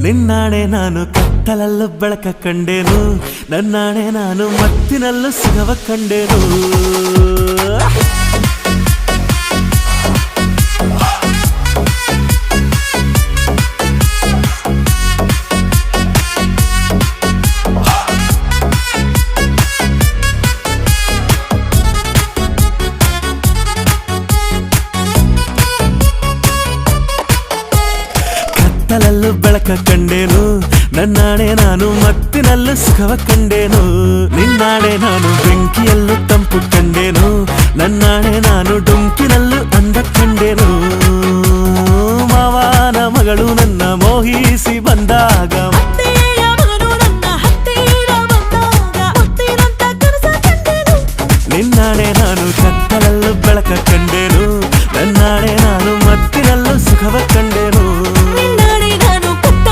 ನಿನ್ನಾಣೆ ನಾನು ಕತ್ತಲಲ್ಲೂ ಬೆಳಕ ಕಂಡೇನು, ನನ್ನಾಣೆ ನಾನು ಮತ್ತಿನಲ್ಲೂ ಸುಖವ ಕಂಡೇನು. ಕತ್ತಲಲ್ಲೂ ಬೆಳಕ ಕಂಡೇನು, ನನ್ನಾಣೆ ನಾನು ಮತ್ತಿನಲ್ಲೂ ಸುಖವ ಕಂಡೇನು. ನಿನ್ನಾಣೆ ನಾನು ಬೆಂಕಿಯಲ್ಲೂ ತಂಪು ಕಂಡೇನು, ನನ್ನಾಣೆ ನಾನು ಡೊಂಕಿನಲ್ಲೂ ಅಂದ ಕಂಡೇನು. ಮಾವನ ಮಗಳು ನನ್ನ ಮೋಹಿಸಿ ಬಂದಾಗ